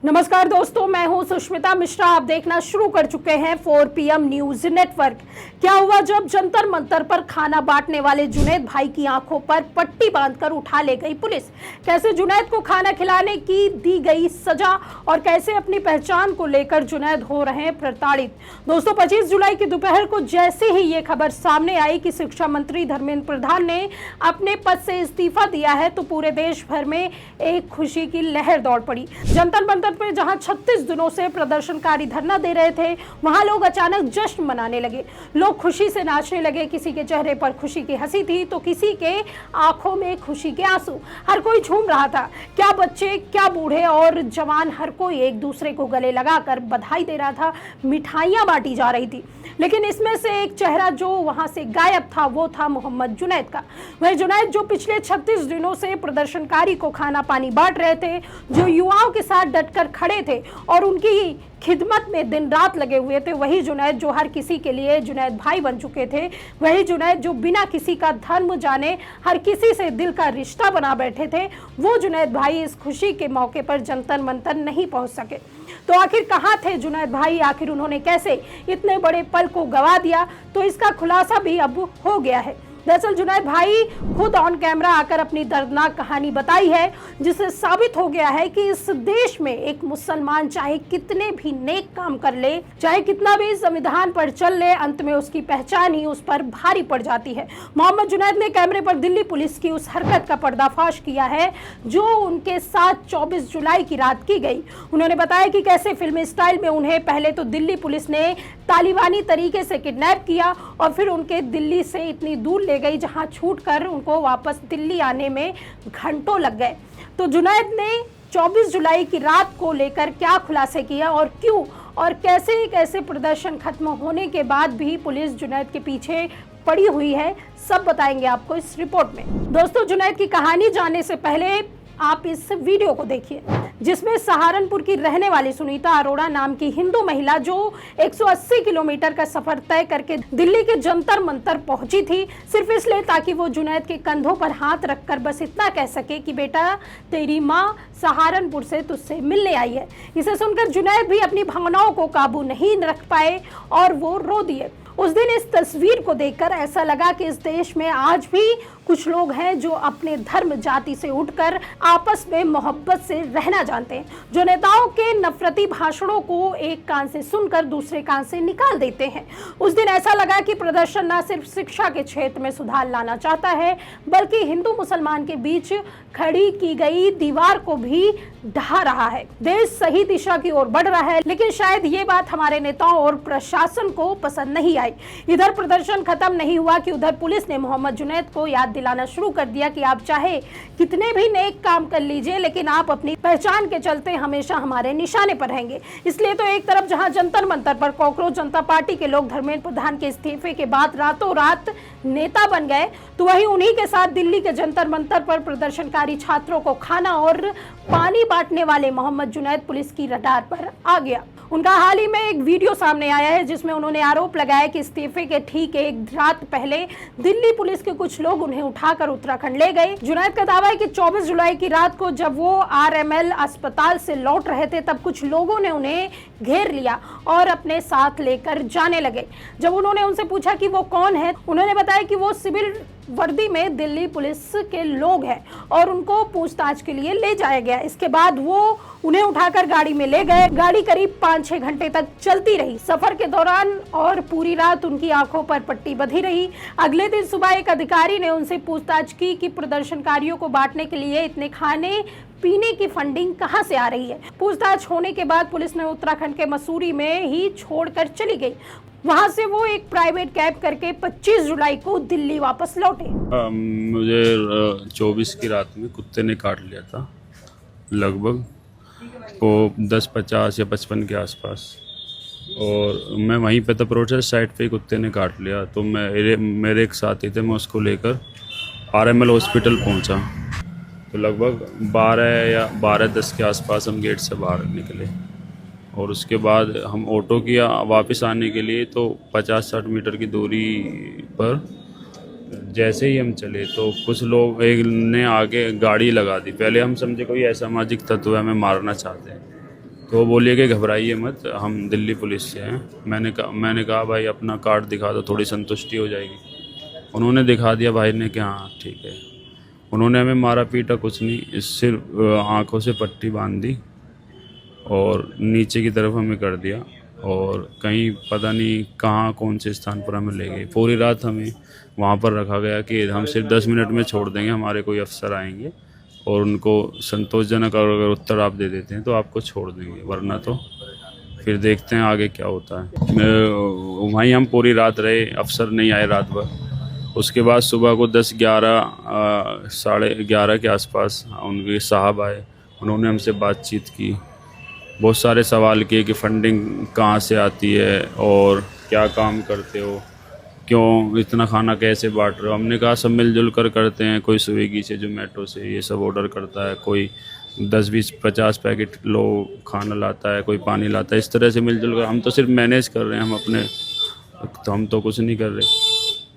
नमस्कार दोस्तों, मैं हूं सुष्मिता मिश्रा। आप देखना शुरू कर चुके हैं 4 PM न्यूज नेटवर्क। क्या हुआ जब जंतर मंतर पर खाना बांटने वाले जुनैद भाई की आंखों पर पट्टी बांधकर उठा ले गई पुलिस। कैसे जुनैद को खाना खिलाने की दी गई सजा और कैसे अपनी पहचान को लेकर जुनैद हो रहे हैं प्रताड़ित। दोस्तों, 25 जुलाई की दोपहर को जैसे ही ये खबर सामने आई कि शिक्षा मंत्री धर्मेंद्र प्रधान ने अपने पद से इस्तीफा दिया है तो पूरे देश भर में एक खुशी की लहर दौड़ पड़ी। जंतर मंतर पे जहां 36 दिनों से प्रदर्शनकारी धरना दे रहे थे, वहां लोग अचानक जश्न मनाने लगे। लोग खुशी से नाचने लगे। किसी के चेहरे पर खुशी की हंसी थी तो किसी के आंखों में खुशी के आंसू। हर कोई झूम रहा था। क्या बच्चे, क्या बूढ़े और जवान, हर कोई एक दूसरे को गले लगाकर बधाई दे रहा था। मिठाइयां बांटी जा रही थी। लेकिन इसमें से एक चेहरा जो वहां से गायब था वो था मोहम्मद जुनैद का। वह जुनैद जो पिछले 36 दिनों से प्रदर्शनकारी को खाना पानी बांट रहे थे, जो युवाओं के साथ डटकर खड़े थे और उनकी खिदमत में दिन रात लगे हुए थे। वही जुनैद जो हर किसी के लिए जुनैद भाई बन चुके थे। वही जुनैद जो बिना किसी का धर्म जाने हर किसी से दिल का रिश्ता बना बैठे थे। वो जुनैद भाई इस खुशी के मौके पर जंतर मंतर नहीं पहुंच सके। तो आखिर कहां थे जुनैद भाई? आखिर उन्होंने कैसे इतने बड़े पल को गवा दिया? तो इसका खुलासा भी अब हो गया है। दरअसल जुनैद भाई खुद ऑन कैमरा आकर अपनी दर्दनाक कहानी बताई है, जिससे साबित हो गया है कि इस देश में एक मुसलमान चाहे कितने भी नेक काम कर ले, चाहे कितना भी संविधान पर चल ले, अंत में उसकी पहचान ही उस पर भारी पड़ जाती है। मोहम्मद जुनैद ने कैमरे पर दिल्ली पुलिस की उस हरकत का पर्दाफाश किया है जो उनके साथ 24 जुलाई की रात की गई। उन्होंने बताया कि कैसे फिल्मी स्टाइल में उन्हें पहले तो दिल्ली पुलिस ने तालिबानी तरीके से किडनैप किया और फिर उनके दिल्ली से इतनी दूर ले गई जहां छूटकर उनको वापस दिल्ली आने में घंटों लग गए। तो जुनैद ने 24 जुलाई की रात को लेकर क्या खुलासे किया और क्यों और कैसे कैसे प्रदर्शन खत्म होने के बाद भी पुलिस जुनैद के पीछे पड़ी हुई है, सब बताएंगे आपको इस रिपोर्ट में। दोस्तों, जुनैद की कहानी जानने से पहले आप इस वीडियो को देखिए, जिसमें सहारनपुर की रहने वाली सुनीता अरोड़ा नाम की हिंदू महिला जो 180 किलोमीटर का सफर तय करके दिल्ली के जंतर मंतर पहुंची थी, सिर्फ इसलिए ताकि वो जुनैद के कंधों पर हाथ रखकर बस इतना कह सके कि बेटा, तेरी माँ सहारनपुर से तुझसे मिलने आई है। इसे सुनकर जुनैद भी अपनी भावनाओं को काबू नहीं रख पाए और वो रो दिए। उस दिन इस तस्वीर को देखकर ऐसा लगा कि इस देश में आज भी कुछ लोग हैं जो अपने धर्म जाति से उठकर आपस में मोहब्बत से रहना जानते हैं, जो नेताओं के नफरती भाषणों को एक कान से सुनकर दूसरे कान से निकाल देते हैं। उस दिन ऐसा लगा कि प्रदर्शन न सिर्फ शिक्षा के क्षेत्र में सुधार लाना चाहता है, बल्कि हिंदू मुसलमान के बीच खड़ी की गई दीवार को भी ढहा रहा है। देश सही दिशा की ओर बढ़ रहा है, लेकिन शायद ये बात हमारे नेताओं और प्रशासन को पसंद नहीं आई। इधर प्रदर्शन खत्म नहीं हुआ कि उधर पुलिस ने मोहम्मद जुनैद को याद दिलाना शुरू कर दिया कि आप चाहे कितने भी नेक काम कर लीजिए, लेकिन आप अपनी पहचान के चलते हमेशा हमारे निशाने पर रहेंगे। इसलिए तो एक तरफ जहां जंतर मंतर पर कॉकरोच जनता पार्टी के लोग धर्मेंद्र प्रधान के इस्तीफे के बाद रातों रात नेता बन गए, तो वहीं उन्हीं के साथ दिल्ली के जंतर मंतर पर प्रदर्शनकारी छात्रों को खाना और पानी बांटने वाले मोहम्मद जुनैद पुलिस की रडार पर आ गया। उनका हाल ही में एक वीडियो सामने आया है जिसमें उन्होंने आरोप लगाया कि इस्तीफे के ठीक एक रात पहले दिल्ली पुलिस के कुछ लोग उन्हें उठाकर उत्तराखंड ले गए। जुनैद का दावा है कि 24 जुलाई की रात को जब वो RML अस्पताल से लौट रहे थे तब कुछ लोगों ने उन्हें घेर लिया और अपने साथ लेकर जाने लगे। जब उन्होंने उनसे पूछा कि वो कौन है, उन्होंने बताया कि वो सिविल वर्दी में दिल्ली पुलिस के लोग हैं और उनको पूछताछ के लिए ले जाया गया। इसके बाद वो उन्हें उठाकर गाड़ी में ले गए। गाड़ी करीब 5-6 घंटे तक चलती रही। सफर के दौरान और पूरी रात उनकी आंखों पर पट्टी बंधी रही। अगले दिन सुबह एक अधिकारी ने उनसे पूछताछ की कि प्रदर्शनकारियों को बांटने के लिए इतने खाने पीने की फंडिंग कहां से आ रही है। पूछताछ होने के बाद पुलिस ने उत्तराखंड के मसूरी में ही छोड़कर चली गई। वहां से वो एक प्राइवेट कैब करके 25 जुलाई को दिल्ली वापस लौटे। मुझे 24 की रात में कुत्ते ने काट लिया था, लगभग वो 10:50 या 55 के आसपास, और मैं वहीं पे था प्रोटेस्ट साइड पे, कुत्ते ने काट लिया। तो मेरे एक साथी थे, मैं उसको लेकर RML हॉस्पिटल पहुंचा। तो लगभग 12 या 12:10 के आसपास हम गेट से बाहर निकले और उसके बाद हम ऑटो किया वापस आने के लिए। तो 50-60 मीटर की दूरी पर जैसे ही हम चले तो कुछ लोग ने आगे गाड़ी लगा दी। पहले हम समझे कोई असामाजिक तत्व हमें मारना चाहते हैं, तो बोलिए कि घबराइए मत, हम दिल्ली पुलिस से हैं। मैंने कहा भाई अपना कार्ड दिखा दो, थोड़ी संतुष्टि हो जाएगी। उन्होंने दिखा दिया भाई ने कि हाँ ठीक है। उन्होंने हमें मारा पीटा कुछ नहीं, सिर्फ आँखों से पट्टी बांध दी और नीचे की तरफ हमें कर दिया और कहीं पता नहीं कहाँ कौन से स्थान पर हमें ले गए। पूरी रात हमें वहाँ पर रखा गया कि हम सिर्फ 10 मिनट में छोड़ देंगे, हमारे कोई अफसर आएंगे और उनको संतोषजनक अगर उत्तर आप दे देते हैं तो आपको छोड़ देंगे, वरना तो फिर देखते हैं आगे क्या होता है। वहीं हम पूरी रात रहे, अफसर नहीं आए रात भर। उसके बाद सुबह को 10-11 साढ़े 11 के आसपास उनके साहब आए, उन्होंने हमसे बातचीत की, बहुत सारे सवाल किए कि फंडिंग कहाँ से आती है और क्या काम करते हो, क्यों इतना खाना कैसे बांट रहे हो। हमने कहा सब मिलजुल कर करते हैं, कोई स्विगी से जोमेटो से ये सब ऑर्डर करता है, कोई 10-20-50 पैकेट लोग खाना लाता है, कोई पानी लाता है, इस तरह से मिलजुल कर। हम तो सिर्फ मैनेज कर रहे हैं, हम अपने तो हम तो कुछ नहीं कर रहे।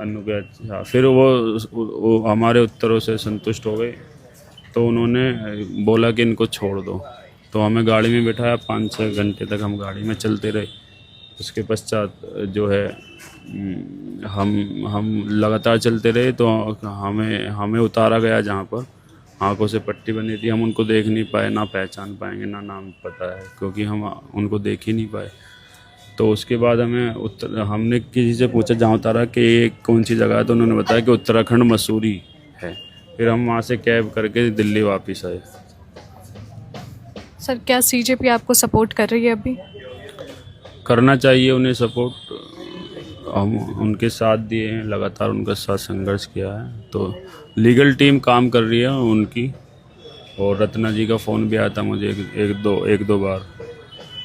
अनु के अच्छा फिर वो हमारे उत्तरों से संतुष्ट हो गए तो उन्होंने बोला कि इनको छोड़ दो। तो हमें गाड़ी में बिठाया, 5-6 घंटे तक हम गाड़ी में चलते रहे। उसके पश्चात जो है हम लगातार चलते रहे तो हमें उतारा गया जहाँ पर आँखों से पट्टी बनी थी। हम उनको देख नहीं पाए, ना पहचान पाएंगे, ना नाम पता है, क्योंकि हम उनको देख ही नहीं पाए। तो उसके बाद हमने किसी से पूछा जहाँ उतारा कि ये कौन सी जगह है, तो उन्होंने बताया कि उत्तराखंड मसूरी है। फिर हम वहाँ से कैब करके दिल्ली वापस आए। सर क्या सीजेपी आपको सपोर्ट कर रही है अभी? करना चाहिए उन्हें सपोर्ट, हम उनके साथ दिए हैं, लगातार उनके साथ संघर्ष किया है। तो लीगल टीम काम कर रही है उनकी, और रत्ना जी का फ़ोन भी आया था मुझे एक दो बार,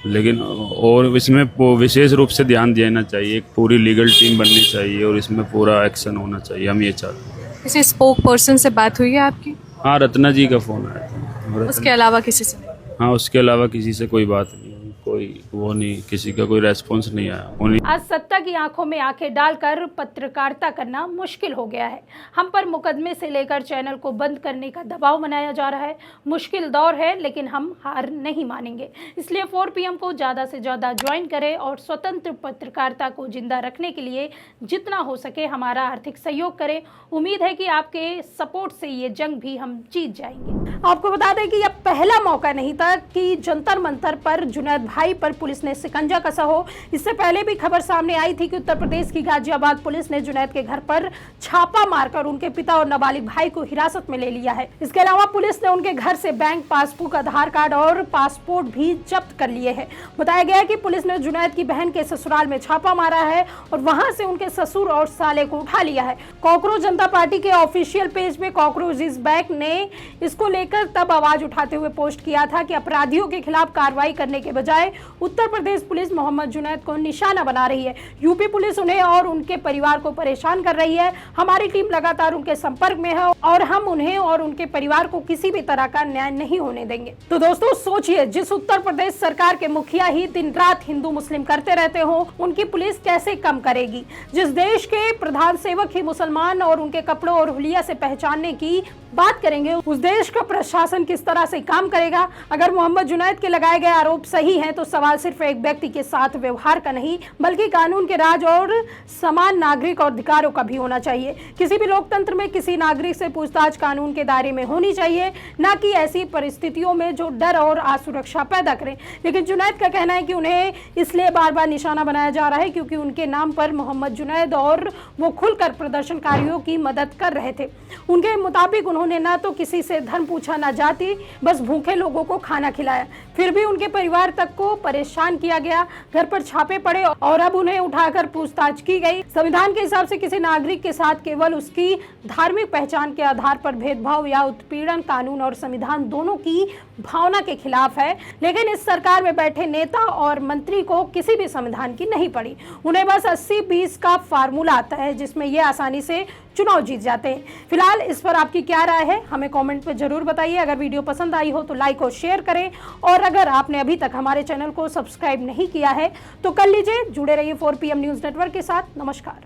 लेकिन और इसमें विशेष रूप से ध्यान देना चाहिए, एक पूरी लीगल टीम बननी चाहिए और इसमें पूरा एक्शन होना चाहिए, हम ये चाहते हैं। किसी स्पोक पर्सन से बात हुई है आपकी? हाँ, रत्ना जी का फ़ोन आया था। उसके अलावा किसी से? हाँ, उसके अलावा किसी से कोई बात नहीं, कोई वो नहीं, किसी का कोई रेस्पॉन्स नहीं आया। आज सत्ता की आंखों में आंखें डालकर पत्रकारिता करना मुश्किल हो गया है। हम पर मुकदमे से लेकर चैनल को बंद करने का दबाव बनाया जा रहा है। मुश्किल दौर है, लेकिन हम हार नहीं मानेंगे। इसलिए 4 PM को ज़्यादा से ज़्यादा ज्वाइन करें और स्वतंत्र पत्रकारिता को जिंदा रखने के लिए जितना हो सके हमारा आर्थिक सहयोग करें। उम्मीद है कि आपके सपोर्ट से ये जंग भी हम जीत जाएंगे। आपको बता दें कि यह पहला मौका नहीं था कि जंतर मंतर पर जुनैद भाई पर पुलिस ने शिकंजा कसा हो। इससे पहले भी खबर सामने आई थी कि उत्तर प्रदेश की गाजियाबाद पुलिस ने जुनैद के घर पर छापा मारकर उनके पिता और नाबालिग भाई को हिरासत में ले लिया है। इसके अलावा पुलिस ने उनके घर से बैंक पासबुक, आधार कार्ड और पासपोर्ट भी जब्त कर लिए हैं। बताया गया है कि पुलिस ने जुनैद की बहन के ससुराल में छापा मारा है और वहां से उनके ससुर और साले को उठा लिया है। कॉकरोच जनता पार्टी के ऑफिशियल पेज में कॉकरोच इज बैक ने इसको लेकर तब आवाज उठाते हुए पोस्ट किया था कि अपराधियों के खिलाफ कार्रवाई करने के बजाय उत्तर प्रदेश पुलिस मोहम्मद जुनैद को निशाना बना रही है। यूपी पुलिस उन्हें और उनके परिवार को परेशान कर रही है। हमारी टीम लगातार उनके संपर्क में है और हम उन्हें और उनके परिवार को किसी भी तरह का न्याय नहीं होने देंगे। तो दोस्तों सोचिए, जिस उत्तर प्रदेश सरकार के मुखिया ही दिन रात हिंदू मुस्लिम करते रहते हो, उनकी पुलिस कैसे कम करेगी? जिस देश के प्रधान सेवक ही मुसलमान और उनके कपड़ों और हुलिया से पहचानने की बात करेंगे, उस देश का प्रशासन किस तरह से काम करेगा? अगर मोहम्मद जुनैद के लगाए गए आरोप सही हैं, तो सवाल सिर्फ एक व्यक्ति के साथ व्यवहार का नहीं, बल्कि कानून के राज और समान नागरिक और अधिकारों का भी होना चाहिए। किसी भी लोकतंत्र में किसी नागरिक से पूछताछ कानून के दायरे में होनी चाहिए, न कि ऐसी परिस्थितियों में जो डर और असुरक्षा पैदा करें। लेकिन जुनैद का कहना है कि उन्हें इसलिए बार बार निशाना बनाया जा रहा है क्योंकि उनके नाम पर मोहम्मद जुनैद और वो खुलकर प्रदर्शनकारियों की मदद कर रहे थे। उनके मुताबिक उन्होंने ना तो किसी से धर्म पूछा, ना जाति, बस भूखे लोगों को खाना खिलाया। फिर भी उनके परिवार तक को परेशान किया गया, घर पर छापे पड़े और अब उन्हें उठाकर पूछताछ की गई। संविधान के हिसाब से किसी नागरिक के साथ केवल उसकी धार्मिक पहचान के आधार पर भेदभाव या उत्पीड़न कानून और संविधान दोनों की भावना के खिलाफ है। लेकिन इस सरकार में बैठे नेता और मंत्री को किसी भी संविधान की नहीं पड़ी। उन्हें बस 80-20 का फार्मूला आता है, जिसमें ये आसानी से चुनाव जीत जाते हैं। फिलहाल इस पर आपकी क्या राय है, हमें कमेंट में जरूर बताइए। अगर वीडियो पसंद आई हो तो लाइक और शेयर करें, और अगर आपने अभी तक हमारे चैनल को सब्सक्राइब नहीं किया है तो कर लीजिए। जुड़े रहिए 4 PM न्यूज़ नेटवर्क के साथ। नमस्कार।